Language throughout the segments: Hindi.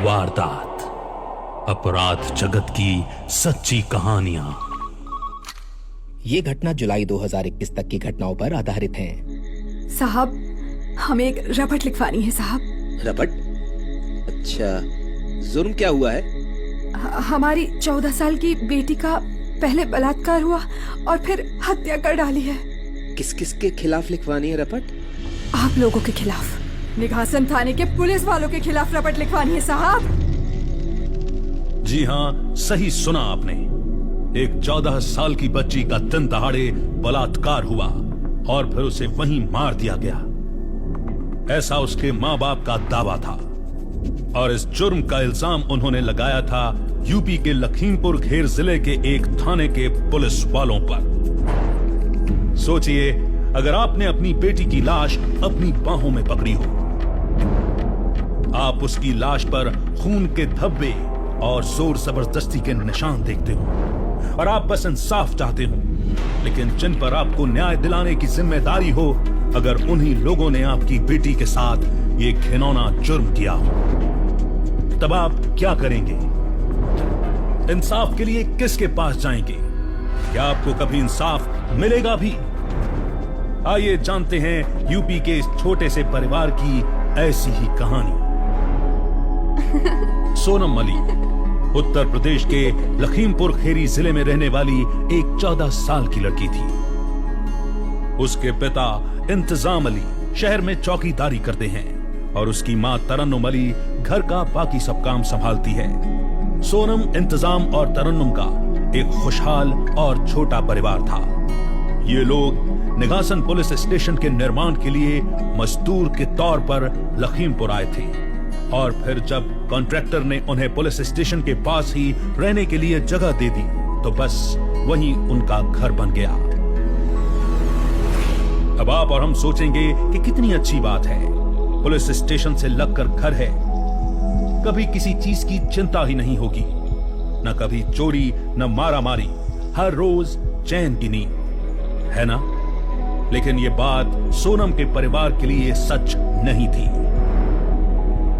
वारदात, अपराध जगत की सच्ची कहानियां। ये घटना जुलाई 2021 तक की घटनाओं पर आधारित है। साहब, हमें एक रपट लिखवानी है साहब। रपट? अच्छा, जुर्म क्या हुआ है? हमारी 14 साल की बेटी का पहले बलात्कार हुआ और फिर हत्या कर डाली है। किस किस के खिलाफ लिखवानी है रपट? आप लोगों के खिलाफ, निघासन थाने के पुलिस वालों के खिलाफ रपट लिखवानी है साहब। जी हाँ, सही सुना आपने। एक 14 साल की बच्ची का दिन दहाड़े बलात्कार हुआ और फिर उसे वहीं मार दिया गया, ऐसा उसके माँ बाप का दावा था। और इस जुर्म का इल्जाम उन्होंने लगाया था यूपी के लखीमपुर खेर जिले के एक थाने के पुलिस वालों पर। सोचिए, अगर आपने अपनी बेटी की लाश अपनी बाहों में पकड़ी हो, आप उसकी लाश पर खून के धब्बे और जोर जबरदस्ती के निशान देखते हो और आप बस इंसाफ चाहते हो, लेकिन जिन पर आपको न्याय दिलाने की जिम्मेदारी हो, अगर उन्हीं लोगों ने आपकी बेटी के साथ ये घिनौना जुर्म किया हो, तब आप क्या करेंगे? इंसाफ के लिए किसके पास जाएंगे? क्या आपको कभी इंसाफ मिलेगा भी? आइए जानते हैं यूपी के इस छोटे से परिवार की ऐसी ही कहानी। सोनम अली उत्तर प्रदेश के लखीमपुर खेरी जिले में रहने वाली एक 14 साल की लड़की थी। उसके पिता इंतजाम अली शहर में चौकीदारी करते हैं और उसकी मां तरन्नुम अली घर का बाकी सब काम संभालती है। सोनम, इंतजाम और तरन्नुम का एक खुशहाल और छोटा परिवार था। ये लोग निघासन पुलिस स्टेशन के निर्माण के लिए मजदूर के तौर पर लखीमपुर आए थे और फिर जब कॉन्ट्रैक्टर ने उन्हें पुलिस स्टेशन के पास ही रहने के लिए जगह दे दी, तो बस वहीं उनका घर बन गया। अब आप और हम सोचेंगे कि कितनी अच्छी बात है, पुलिस स्टेशन से लगकर घर है, कभी किसी चीज की चिंता ही नहीं होगी, न कभी चोरी न मारामारी, हर रोज चैन की नींद, है ना? लेकिन ये बात सोनम के परिवार के लिए सच नहीं थी।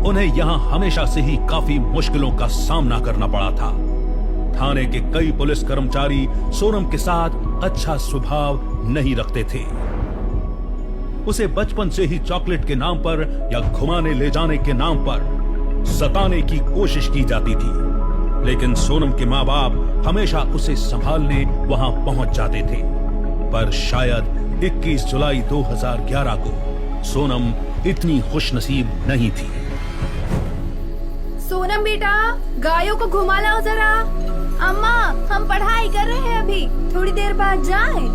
उन्हें यहां हमेशा से ही काफी मुश्किलों का सामना करना पड़ा था। थाने के कई पुलिस कर्मचारी सोनम के साथ अच्छा स्वभाव नहीं रखते थे। उसे बचपन से ही चॉकलेट के नाम पर या घुमाने ले जाने के नाम पर सताने की कोशिश की जाती थी, लेकिन सोनम के माँ बाप हमेशा उसे संभालने वहां पहुंच जाते थे। पर शायद 21 जुलाई 2011 को सोनम इतनी खुशनसीब नहीं थी। सोनम बेटा, गायों को घुमा लाओ जरा। अम्मा, हम पढ़ाई कर रहे हैं अभी, थोड़ी देर बाद जाएं।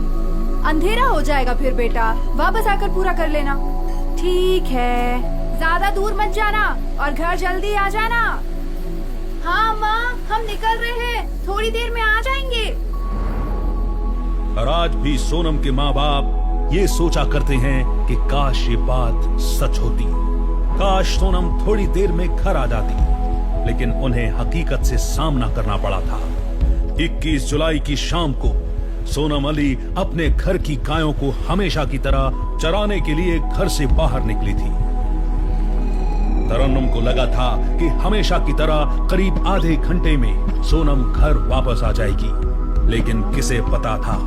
अंधेरा हो जाएगा फिर बेटा, वापस आकर पूरा कर लेना। ठीक है, ज्यादा दूर मत जाना और घर जल्दी आ जाना। हाँ अम्मा, हम निकल रहे हैं, थोड़ी देर में आ जाएंगे। और आज भी सोनम के माँ बाप ये सोचा करते हैं कि काश ये बात सच होती, काश सोनम थोड़ी देर में घर आ जाती, लेकिन उन्हें हकीकत से सामना करना पड़ा था। 21 जुलाई की शाम को सोनम अली अपने घर की गायों को हमेशा की तरह चराने के लिए घर से बाहर निकली थी। तरन्नुम को लगा था कि हमेशा की तरह करीब आधे घंटे में सोनम घर वापस आ जाएगी, लेकिन किसे पता था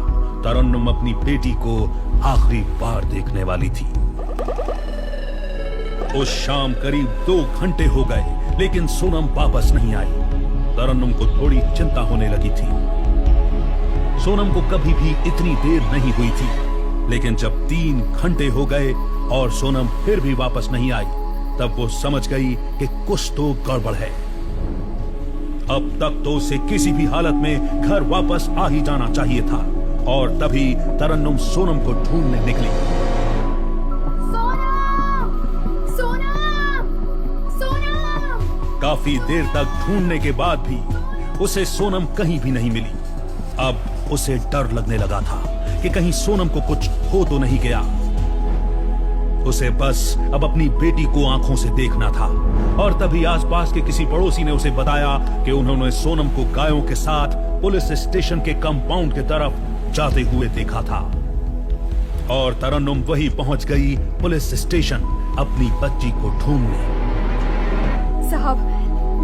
तरन्नुम अपनी बेटी को आखिरी बार देखने वाली थी। उस शाम करीब 2 घंटे हो गए, लेकिन सोनम वापस नहीं आई। तरन्नुम को थोड़ी चिंता होने लगी थी। सोनम को कभी भी इतनी देर नहीं हुई थी, लेकिन जब 3 घंटे हो गए और सोनम फिर भी वापस नहीं आई, तब वो समझ गई कि कुछ तो गड़बड़ है। अब तक तो उसे किसी भी हालत में घर वापस आ ही जाना चाहिए था, और तभी तरन्नुम सोनम को ढूंढने निकली। काफी देर तक ढूंढने के बाद भी उसे सोनम कहीं भी नहीं मिली। अब उसे डर लगने लगा था कि कहीं सोनम को कुछ हो तो नहीं गया। उसे बस अब अपनी बेटी को आंखों से देखना था, और तभी आसपास के किसी पड़ोसी ने उसे बताया कि उन्होंने सोनम को गायों के साथ पुलिस स्टेशन के कंपाउंड की तरफ जाते हुए देखा था। और तरन्नुम वहीं पहुंच गई पुलिस स्टेशन अपनी बच्ची को ढूंढने। साहब,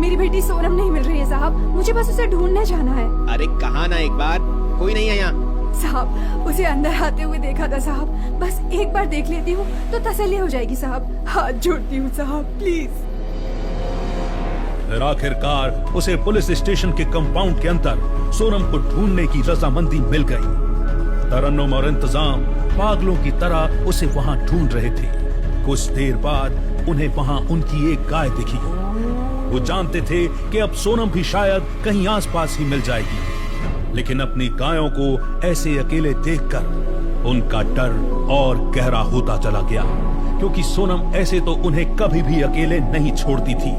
मेरी बेटी सोनम नहीं मिल रही है साहब। मुझे बस उसे ढूंढने जाना है। अरे कहा ना एक बार, कोई नहीं है यहाँ। साहब उसे अंदर आते हुए देखा था साहब। बस एक बार देख लेती हूँ तो तसल्ली हो जाएगी साहब। हाथ जोड़ती हूँ साहब, प्लीज। फिर आखिरकार उसे पुलिस स्टेशन के कंपाउंड के अंदर सोनम को ढूंढने की रजामंदी मिल गई। तरन्नुम और इंतजाम पागलों की तरह उसे वहां ढूंढ रहे थे। कुछ देर बाद उन्हें वहां उनकी एक गाय दिखी। वो जानते थे कि अब सोनम भी शायद कहीं आसपास ही मिल जाएगी, लेकिन अपनी गायों को ऐसे अकेले देखकर उनका डर और गहरा होता चला गया, क्योंकि सोनम ऐसे तो उन्हें कभी भी अकेले नहीं छोड़ती थी।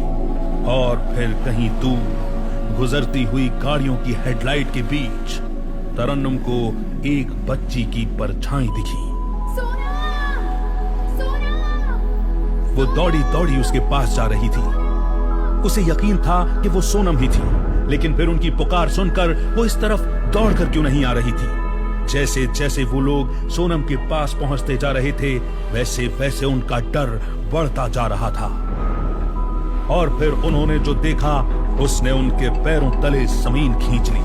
और फिर कहीं दूर गुजरती हुई गाड़ियों की हेडलाइट के बीच तरन्नुम को एक बच्ची की परछाई दिखी। वो दौड़ी दौड़ी उसके पास जा रही थी। उसे यकीन था कि वो सोनम ही थी, लेकिन फिर उनकी पुकार सुनकर वो इस तरफ दौड़कर क्यों नहीं आ रही थी। जैसे जैसे वो लोग सोनम के पास पहुंचते जा रहे थे, वैसे वैसे उनका डर बढ़ता जा रहा था। और फिर उन्होंने जो देखा, उसने उनके पैरों तले जमीन खींच ली।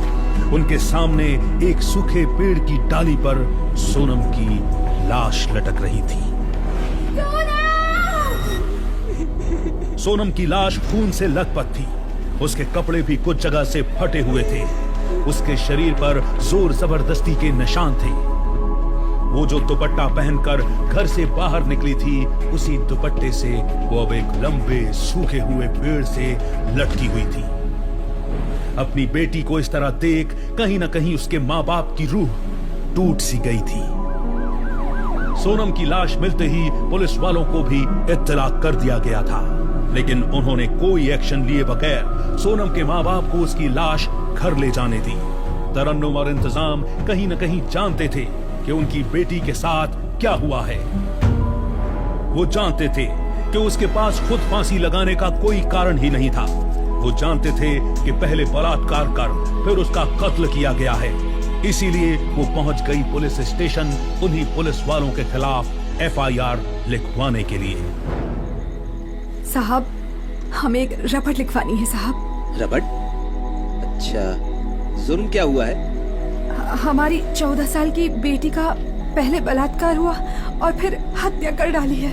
उनके सामने एक सूखे पेड़ की डाली पर सोनम की लाश लटक रही थी। सोनम की लाश खून से लथपथ थी। उसके कपड़े भी कुछ जगह से फटे हुए थे। उसके शरीर पर जोर जबरदस्ती के निशान थे। वो जो दुपट्टा पहनकर घर से बाहर निकली थी, उसी दुपट्टे से वो अब एक लंबे सूखे हुए पेड़ से लटकी हुई थी। अपनी बेटी को इस तरह देख कहीं न कहीं उसके माँ बाप की रूह टूट सी गई थी। सोनम की लाश मिलते ही पुलिस वालों को भी इत्तला कर दिया गया था, लेकिन उन्होंने कोई एक्शन लिए बगैर सोनम के माँ बाप को उसकी लाश घर ले जाने दी। तरन्नुम और इंतजाम कहीं न कहीं जानते थे कि उनकी बेटी के साथ क्या हुआ है। वो जानते थे कि उसके पास खुद फांसी लगाने का कोई कारण ही नहीं था। वो जानते थे कि पहले बलात्कार कर फिर उसका कत्ल किया गया है। इसीलिए वो पहुंच गई पुलिस स्टेशन उन्हीं पुलिस वालों के खिलाफ FIR लिखवाने के लिए। साहब हमें एक रपट लिखवानी है साहब। रबट? अच्छा, जुर्म क्या हुआ है? हमारी 14 साल की बेटी का पहले बलात्कार हुआ और फिर हत्या कर डाली है।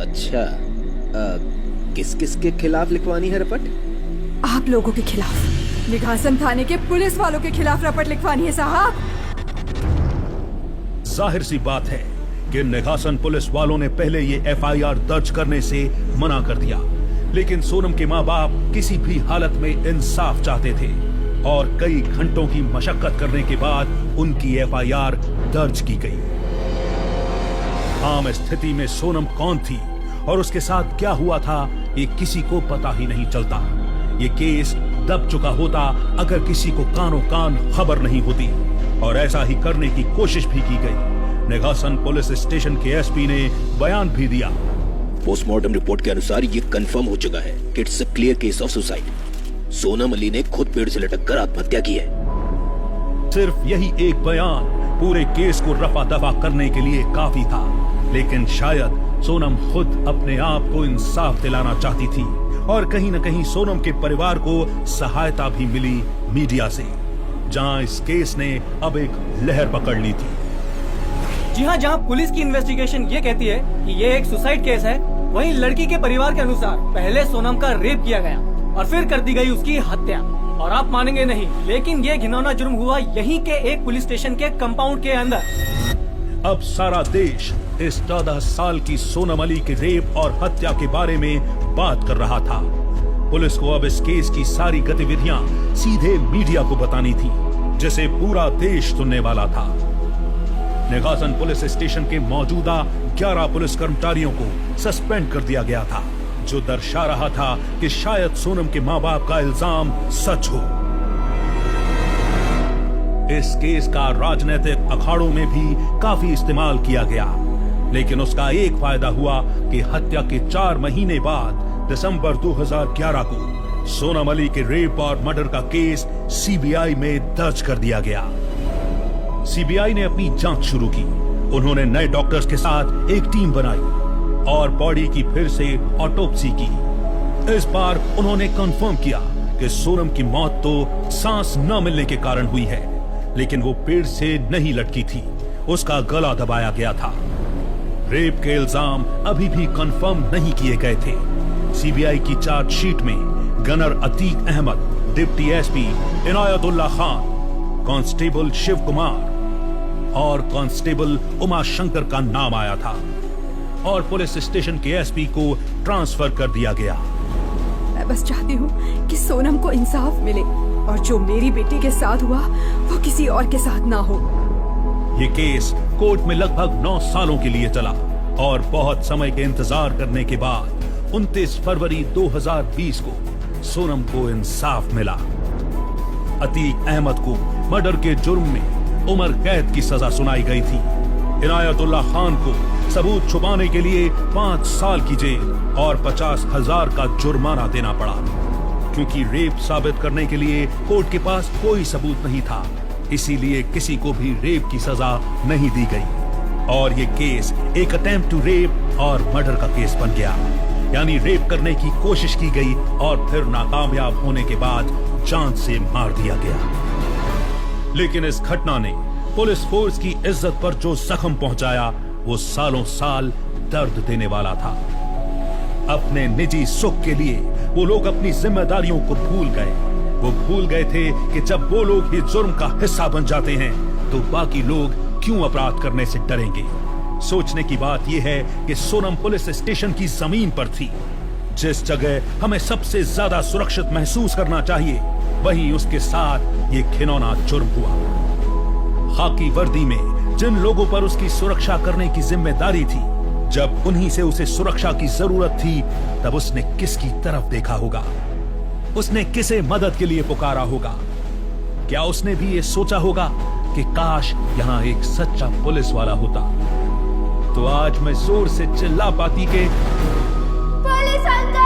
अच्छा, किस किस के खिलाफ लिखवानी है रपट? आप लोगों के खिलाफ, निघासन थाने के पुलिस वालों के खिलाफ रपट लिखवानी है साहब। जाहिर सी बात है कि निघासन पुलिस वालों ने पहले ये FIR दर्ज करने से मना कर दिया, लेकिन सोनम के माँ बाप किसी भी हालत में इंसाफ चाहते थे और कई घंटों की मशक्कत करने के बाद उनकी FIR दर्ज की गई। आम स्थिति में सोनम कौन थी और उसके साथ क्या हुआ था, ये किसी को पता ही नहीं चलता। ये केस दब चुका होता अगर किसी को कानों कान खबर नहीं होती, और ऐसा ही करने की कोशिश भी की गई। निघासन पुलिस स्टेशन के SP ने बयान भी दिया। पोस्टमार्टम रिपोर्ट के अनुसार ये कंफर्म हो चुका है कि it's a clear case of suicide. Sonam Ali ने खुद पेड़ से लटककर आत्महत्या की है। सिर्फ यही एक बयान पूरे केस को रफा दफा करने के लिए काफी था, लेकिन शायद सोनम खुद अपने आप को इंसाफ दिलाना चाहती थी, और कहीं न कहीं सोनम के परिवार को सहायता भी मिली मीडिया से, जहां इस केस ने अब एक लहर पकड़ ली थी। जी हाँ, जहाँ पुलिस की इन्वेस्टिगेशन ये कहती है कि ये एक सुसाइड केस है, वहीं लड़की के परिवार के अनुसार पहले सोनम का रेप किया गया और फिर कर दी गई उसकी हत्या। और आप मानेंगे नहीं, लेकिन ये घिनौना जुर्म हुआ यहीं के एक पुलिस स्टेशन के कंपाउंड के अंदर। अब सारा देश इस 14 साल की सोनम अली के रेप और हत्या के बारे में बात कर रहा था। पुलिस को अब इस केस की सारी गतिविधियां सीधे मीडिया को बतानी थी, जिसे पूरा देश सुनने वाला था। निघासन पुलिस स्टेशन के मौजूदा 11 पुलिस कर्मचारियों को सस्पेंड कर दिया गया था, जो दर्शा रहा था कि शायद सोनम के माँ बाप का इल्जाम सच हो। इस केस का राजनीतिक अखाड़ों में भी काफी इस्तेमाल किया गया, लेकिन उसका एक फायदा हुआ कि हत्या के 4 महीने बाद दिसंबर 2011 को सोनम अली के रेप और मर्डर का केस CBI में दर्ज कर दिया गया। CBI ने अपनी जांच शुरू की। उन्होंने नए डॉक्टर्स के साथ एक टीम बनाई और बॉडी की फिर से ऑटोप्सी की। इस बार उन्होंने कंफर्म किया कि सोनम की मौत तो सांस न मिलने के कारण हुई है, लेकिन वो पेड़ से नहीं लटकी थी, उसका गला दबाया गया था। रेप के इल्जाम अभी भी कंफर्म नहीं किए गए थे। सीबीआई की चार्जशीट में gunner Atiq Ahmed, deputy SP Inayatullah Khan, constable Shiv Kumar और कांस्टेबल उमा शंकर का नाम आया था और पुलिस स्टेशन के एसपी को ट्रांसफर कर दिया गया। मैं बस चाहती हूँ कि सोनम को इंसाफ मिले और जो मेरी बेटी के साथ हुआ वो किसी और के साथ ना हो। ये केस कोर्ट में लगभग 9 सालों के लिए चला और बहुत समय के इंतजार करने के बाद 29 फरवरी 2020 को सोनम को इंसाफ मिला। अतीक अहमद को मर्डर के जुर्म में उम्र कैद की सजा सुनाई गई थी। इनायतुल्लाह खान को सबूत छुपाने के लिए 5 साल की जेल और 50,000 का जुर्माना देना पड़ा, क्योंकि रेप साबित करने के लिए कोर्ट के पास कोई सबूत नहीं था, इसीलिए किसी को भी रेप की सजा नहीं दी गई और ये केस एक अटेम्प्ट टू रेप और मर्डर का केस बन गया। यानी रेप करने की कोशिश की गई और फिर नाकामयाब होने के बाद जान से मार दिया गया। लेकिन इस घटना ने पुलिस फोर्स की इज्जत पर जो जख्म पहुंचाया वो सालों साल दर्द देने वाला था। अपने निजी सुख के लिए वो लोग अपनी जिम्मेदारियों को भूल गए। वो भूल गए थे कि जब वो लोग ही जुर्म का हिस्सा बन जाते हैं तो बाकी लोग क्यों अपराध करने से डरेंगे। सोचने की बात यह है कि सोनम पुलिस स्टेशन की जमीन पर थी। जिस जगह हमें सबसे ज्यादा सुरक्षित महसूस करना चाहिए, वहीं उसके साथ ये घिनौना जुर्म हुआ। खाकी वर्दी में जिन लोगों पर उसकी सुरक्षा करने की जिम्मेदारी थी, जब उन्हीं से उसे सुरक्षा की जरूरत थी, तब उसने किसकी तरफ देखा होगा? उसने किसे मदद के लिए पुकारा होगा? क्या उसने भी ये सोचा होगा कि काश यहाँ एक सच्चा पुलिस वाला होता तो आज मैं जोर से चिल्ला पाती कि पुलिस अंकल!